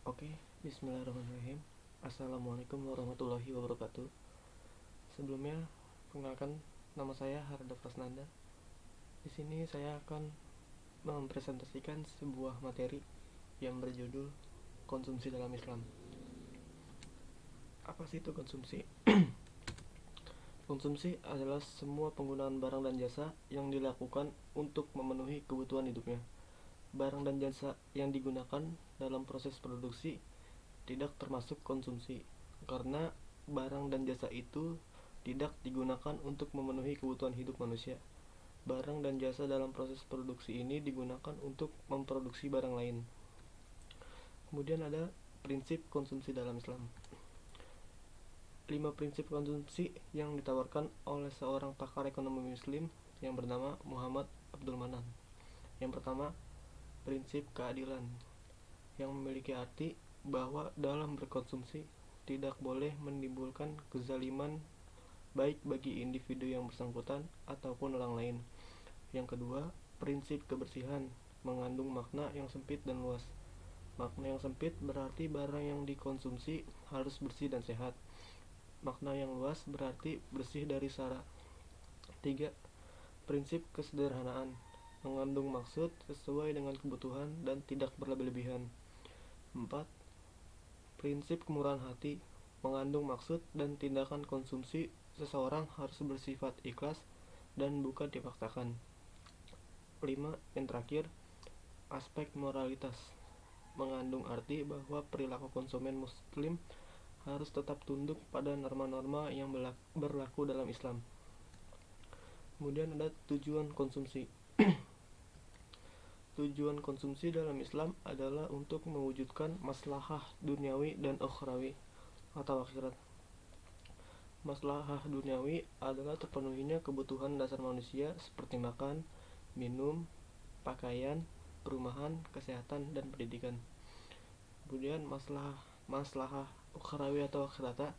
Oke, bismillahirrahmanirrahim. Assalamualaikum warahmatullahi wabarakatuh. Sebelumnya, perkenalkan nama saya Harda Prasnanda. Di sini saya akan mempresentasikan sebuah materi yang berjudul konsumsi dalam Islam. Apa sih itu konsumsi? Konsumsi adalah semua penggunaan barang dan jasa yang dilakukan untuk memenuhi kebutuhan hidupnya. Barang dan jasa yang digunakan dalam proses produksi tidak termasuk konsumsi, karena barang dan jasa itu tidak digunakan untuk memenuhi kebutuhan hidup manusia. Barang dan jasa dalam proses produksi ini digunakan untuk memproduksi barang lain. Kemudian ada prinsip konsumsi dalam Islam. 5 prinsip konsumsi yang ditawarkan oleh seorang pakar ekonomi muslim yang bernama Muhammad Abdul Manan. Yang pertama, prinsip keadilan, yang memiliki arti bahwa dalam berkonsumsi tidak boleh menimbulkan kezaliman baik bagi individu yang bersangkutan ataupun orang lain. Yang kedua, prinsip kebersihan, mengandung makna yang sempit dan luas. Makna yang sempit berarti barang yang dikonsumsi harus bersih dan sehat. Makna yang luas berarti bersih dari sara. 3. Prinsip kesederhanaan, mengandung maksud sesuai dengan kebutuhan dan tidak berlebih-lebihan. 4. Prinsip kemurahan hati, mengandung maksud dan tindakan konsumsi seseorang harus bersifat ikhlas dan bukan dipaksakan. 5. Yang terakhir, aspek moralitas, mengandung arti bahwa perilaku konsumen muslim harus tetap tunduk pada norma-norma yang berlaku dalam Islam. Kemudian ada tujuan konsumsi. Tujuan konsumsi dalam Islam adalah untuk mewujudkan maslahah duniawi dan ukhrawi atau akhirat. Maslahah duniawi adalah terpenuhinya kebutuhan dasar manusia seperti makan, minum, pakaian, perumahan, kesehatan, dan pendidikan. Kemudian maslahah ukhrawi atau akhirata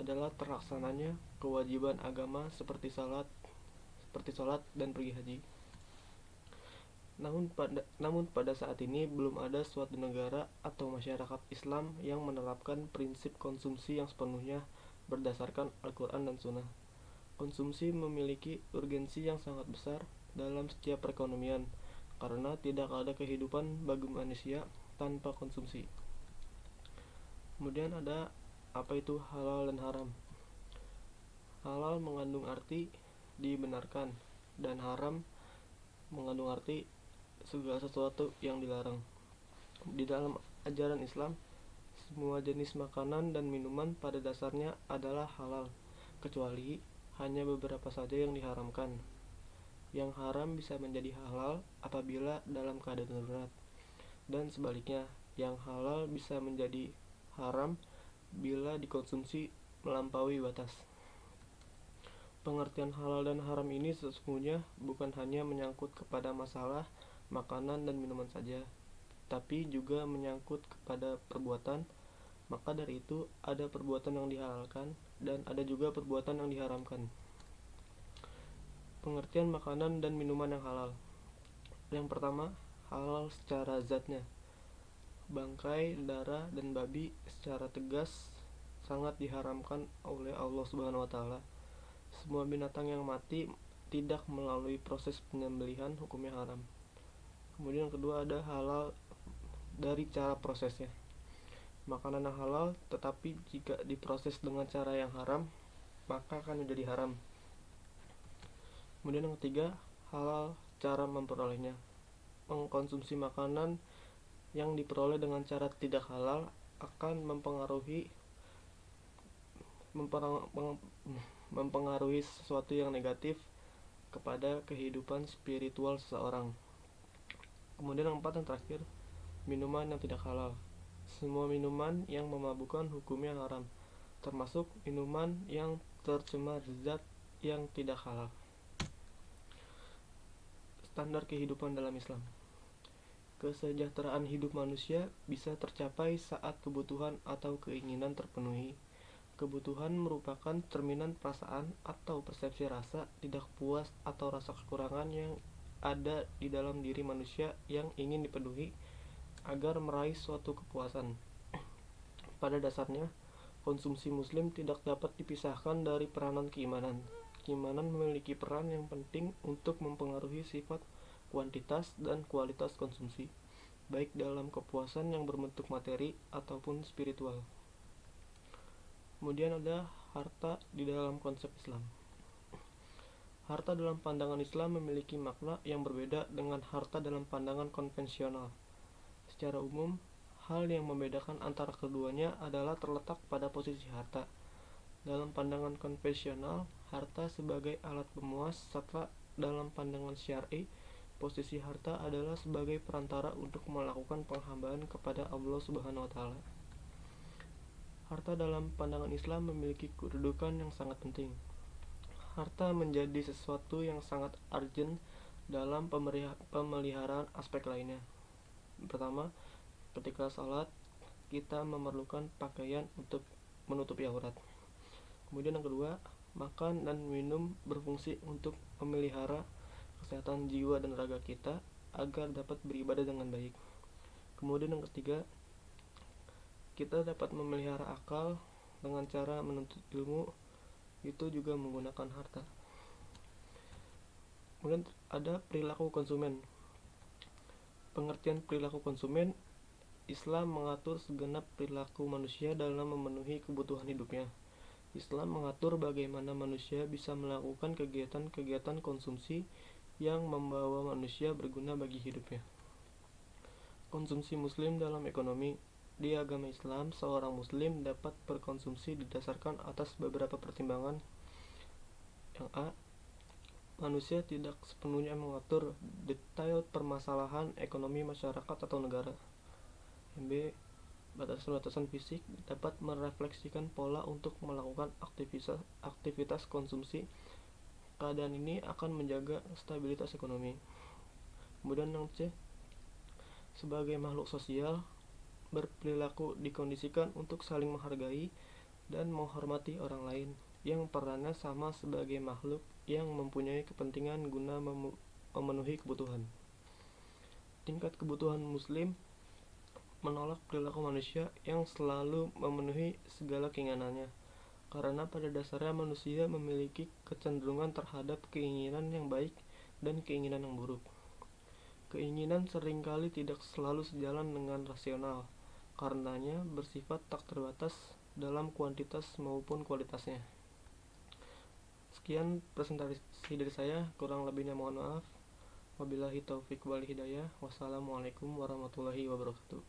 adalah terlaksananya kewajiban agama seperti salat dan pergi haji. Namun pada saat ini belum ada suatu negara atau masyarakat Islam yang menerapkan prinsip konsumsi yang sepenuhnya berdasarkan Al-Quran dan Sunnah. Konsumsi memiliki urgensi yang sangat besar dalam setiap perekonomian, karena tidak ada kehidupan bagi manusia tanpa konsumsi. Kemudian ada apa itu halal dan haram. Halal mengandung arti dibenarkan, dan haram mengandung arti segala sesuatu yang dilarang. Di dalam ajaran Islam, semua jenis makanan dan minuman pada dasarnya adalah halal, kecuali hanya beberapa saja yang diharamkan. Yang haram bisa menjadi halal apabila dalam keadaan darurat, dan sebaliknya, yang halal bisa menjadi haram bila dikonsumsi melampaui batas. Pengertian halal dan haram ini sesungguhnya bukan hanya menyangkut kepada masalah makanan dan minuman saja, tapi juga menyangkut kepada perbuatan. Maka dari itu ada perbuatan yang dihalalkan dan ada juga perbuatan yang diharamkan. Pengertian makanan dan minuman yang halal. Yang pertama, halal secara zatnya. Bangkai, darah, dan babi secara tegas sangat diharamkan oleh Allah Subhanahu wa taala. Semua binatang yang mati tidak melalui proses penyembelihan hukumnya haram. Kemudian yang kedua ada halal dari cara prosesnya. Makanan yang halal tetapi jika diproses dengan cara yang haram, maka akan menjadi haram. Kemudian yang ketiga, halal cara memperolehnya. Mengkonsumsi makanan yang diperoleh dengan cara tidak halal akan mempengaruhi sesuatu yang negatif kepada kehidupan spiritual seseorang. Kemudian yang keempat dan terakhir, minuman yang tidak halal. Semua minuman yang memabukkan hukumnya haram, termasuk minuman yang tercemar zat yang tidak halal. Standar kehidupan dalam Islam. Kesejahteraan hidup manusia bisa tercapai saat kebutuhan atau keinginan terpenuhi. Kebutuhan merupakan cerminan perasaan atau persepsi rasa tidak puas atau rasa kekurangan yang ada di dalam diri manusia yang ingin dipenuhi agar meraih suatu kepuasan. Pada dasarnya, konsumsi Muslim tidak dapat dipisahkan dari peranan keimanan. Keimanan memiliki peran yang penting untuk mempengaruhi sifat, kuantitas, dan kualitas konsumsi, baik dalam kepuasan yang berbentuk materi ataupun spiritual. Kemudian ada harta di dalam konsep Islam. Harta dalam pandangan Islam memiliki makna yang berbeda dengan harta dalam pandangan konvensional. Secara umum, hal yang membedakan antara keduanya adalah terletak pada posisi harta. Dalam pandangan konvensional, harta sebagai alat pemuas, serta dalam pandangan syar'i, posisi harta adalah sebagai perantara untuk melakukan penghambaan kepada Allah Subhanahu wa taala. Harta dalam pandangan Islam memiliki kedudukan yang sangat penting. Harta menjadi sesuatu yang sangat urgent dalam pemeliharaan aspek lainnya. Pertama, ketika salat, kita memerlukan pakaian untuk menutupi aurat. Kemudian yang kedua, makan dan minum berfungsi untuk memelihara kesehatan jiwa dan raga kita agar dapat beribadah dengan baik. Kemudian yang ketiga, kita dapat memelihara akal dengan cara menuntut ilmu, itu juga menggunakan harta. Kemudian ada perilaku konsumen. Pengertian perilaku konsumen, Islam mengatur segenap perilaku manusia dalam memenuhi kebutuhan hidupnya. Islam mengatur bagaimana manusia bisa melakukan kegiatan-kegiatan konsumsi yang membawa manusia berguna bagi hidupnya. Konsumsi Muslim dalam ekonomi. Di agama Islam, seorang Muslim dapat berkonsumsi didasarkan atas beberapa pertimbangan. Yang A, manusia tidak sepenuhnya mengatur detail permasalahan ekonomi masyarakat atau negara. Yang B, batasan-batasan fisik dapat merefleksikan pola untuk melakukan aktivitas konsumsi. Keadaan ini akan menjaga stabilitas ekonomi. Kemudian yang C, sebagai makhluk sosial, berperilaku dikondisikan untuk saling menghargai dan menghormati orang lain yang perannya sama sebagai makhluk yang mempunyai kepentingan guna memenuhi kebutuhan. Tingkat kebutuhan Muslim menolak perilaku manusia yang selalu memenuhi segala keinginannya, karena pada dasarnya manusia memiliki kecenderungan terhadap keinginan yang baik dan keinginan yang buruk. Keinginan seringkali tidak selalu sejalan dengan rasional, karenanya bersifat tak terbatas dalam kuantitas maupun kualitasnya. Sekian presentasi dari saya, kurang lebihnya mohon maaf. Wabillahi taufiq wal hidayah. Wassalamualaikum warahmatullahi wabarakatuh.